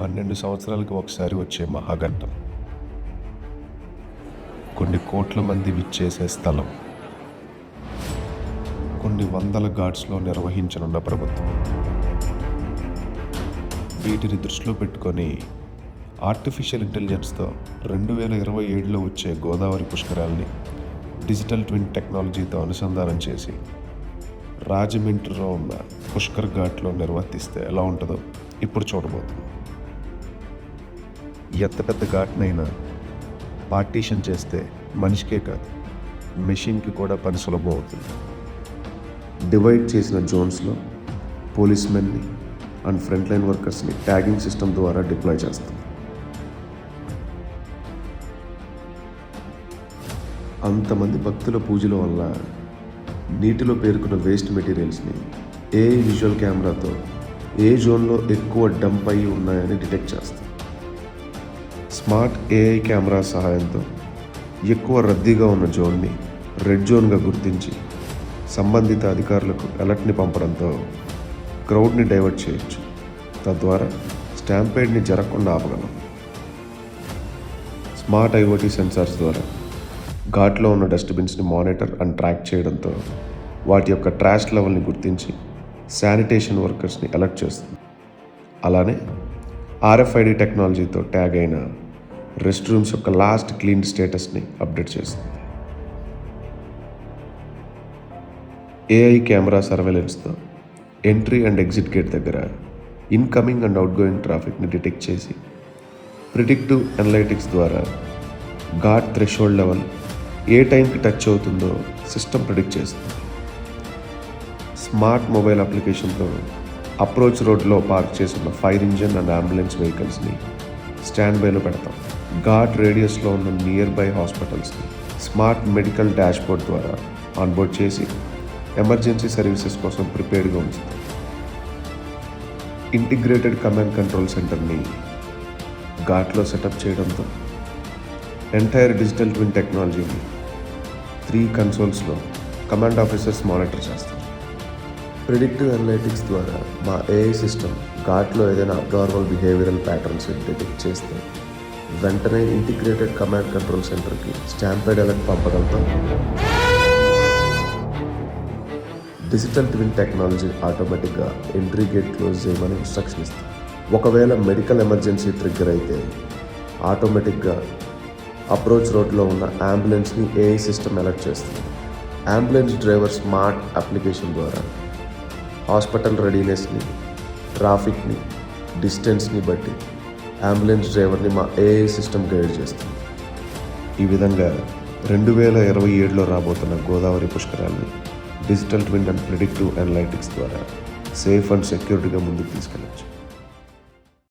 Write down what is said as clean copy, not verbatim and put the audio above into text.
12 సంవత్సరాలకు ఒకసారి వచ్చే మహాఘట్టం. కొన్ని కోట్ల మంది విచ్చేసే స్థలం. కొన్ని వందల ఘాట్స్లో నిర్వహించనున్న ప్రభుత్వం. వీటిని దృష్టిలో పెట్టుకొని ఆర్టిఫిషియల్ ఇంటెలిజెన్స్తో 2027లో వచ్చే గోదావరి పుష్కరాల్ని డిజిటల్ ట్విన్ టెక్నాలజీతో అనుసంధానం చేసి రాజమండ్రిలో ఉన్న పుష్కర్ ఘాట్లో నిర్వర్తిస్తే ఎలా ఉంటుందో ఇప్పుడు చూడబోతున్నాం. ఎంత పెద్ద ఘాట్నైనా పార్టీషన్ చేస్తే మనిషికే కాదు, మెషిన్కి కూడా పని సులభం అవుతుంది. డివైడ్ చేసిన జోన్స్లో పోలీస్మెన్ని అండ్ ఫ్రంట్ లైన్ వర్కర్స్ని ట్యాగింగ్ సిస్టమ్ ద్వారా డిప్లాయ్ చేస్తాం. అంతమంది భక్తుల పూజల వల్ల నీటిలో పేరుకున్న వేస్ట్ మెటీరియల్స్ని ఏఐ విజువల్ కెమెరాతో ఏ జోన్లో ఎక్కువ డంప్ అయి ఉన్నాయని డిటెక్ట్ చేస్తాం. స్మార్ట్ ఏఐ కెమెరా సహాయంతో ఎక్కువ రద్దీగా ఉన్న జోన్ని రెడ్ జోన్గా గుర్తించి సంబంధిత అధికారులకు అలర్ట్ని పంపడంతో క్రౌడ్ని డైవర్ట్ చేయొచ్చు. తద్వారా స్టాంపేడ్ని జరగకుండా ఆపగలం. స్మార్ట్ ఐఓటీ సెన్సార్స్ ద్వారా ఘాట్లో ఉన్న డస్ట్బిన్స్ని మానిటర్ అండ్ ట్రాక్ చేయడంతో వాటి యొక్క ట్రాష్ లెవెల్ని గుర్తించి శానిటేషన్ వర్కర్స్ని అలర్ట్ చేస్తుంది. అలానే ఆర్ఎఫ్ఐడి టెక్నాలజీతో ట్యాగ్ అయిన రెస్ట్ రూమ్స్ యొక్క లాస్ట్ క్లీన్ స్టేటస్ని అప్డేట్ చేస్తుంది. ఏఐ కెమెరా సర్వేలెన్స్తో ఎంట్రీ అండ్ ఎగ్జిట్ గేట్ దగ్గర ఇన్కమింగ్ అండ్ అవుట్గోయింగ్ ట్రాఫిక్ని డిటెక్ట్ చేసి ప్రిడిక్టివ్ అనలైటిక్స్ ద్వారా ఘాట్ థ్రెషోల్డ్ లెవెల్ ఏ టైంకి టచ్ అవుతుందో సిస్టమ్ ప్రిడిక్ట్ చేస్తుంది. స్మార్ట్ మొబైల్ అప్లికేషన్తో అప్రోచ్ రోడ్లో పార్క్ చేసిన ఫైర్ ఇంజిన్ అండ్ అంబులెన్స్ వెహికల్స్ని స్టాండ్ బైలో పెడతాం. ఘాట్ రేడియస్లో ఉన్న నియర్ బై హాస్పిటల్స్ని స్మార్ట్ మెడికల్ డాష్బోర్డ్ ద్వారా ఆన్బోర్డ్ చేసి ఎమర్జెన్సీ సర్వీసెస్ కోసం ప్రిపేర్డ్గా ఉంచుతాం. ఇంటిగ్రేటెడ్ కమాండ్ కంట్రోల్ సెంటర్ని ఘాట్లో సెటప్ చేయడంతో ఎంటైర్ డిజిటల్ ట్విన్ టెక్నాలజీని 3 కన్సోల్స్లో కమాండ్ ఆఫీసర్స్ మానిటర్ చేస్తారు. ప్రిడిక్టివ్ అనలైటిక్స్ ద్వారా మా ఏఐ సిస్టమ్ ఘాట్లో ఏదైనా అబ్నార్మల్ బిహేవియరల్ ప్యాటర్న్స్ డిటెక్ట్ చేస్తే వెంటనే ఇంటిగ్రేటెడ్ కమాండ్ కంట్రోల్ సెంటర్కి స్టాంపేడ్ అలర్ట్ పంపడంతో డిజిటల్ ట్విన్ టెక్నాలజీ ఆటోమేటిక్గా ఎంట్రీ గేట్ క్లోజ్ చేయమని ఇన్స్ట్రక్షన్ ఇస్తుంది. ఒకవేళ మెడికల్ ఎమర్జెన్సీ ట్రిగ్గర్ అయితే ఆటోమేటిక్గా అప్రోచ్ రోడ్లో ఉన్న అంబులెన్స్ని ఏఐ సిస్టమ్ అలర్ట్ చేస్తుంది. అంబులెన్స్ డ్రైవర్ స్మార్ట్ అప్లికేషన్ ద్వారా హాస్పిటల్ రెడీనెస్ని, ట్రాఫిక్ని, డిస్టెన్స్ని బట్టి అంబులెన్స్ డ్రైవర్ని మా ఏఐ సిస్టమ్ గైడ్ చేస్తుంది. ఈ విధంగా 2027లో రాబోతున్న గోదావరి పుష్కరాల్ని digital twin and predictive analytics ద్వారా సేఫ్ అండ్ సెక్యూరిటీగా ముందుకు తీసుకెళ్ళచ్చు.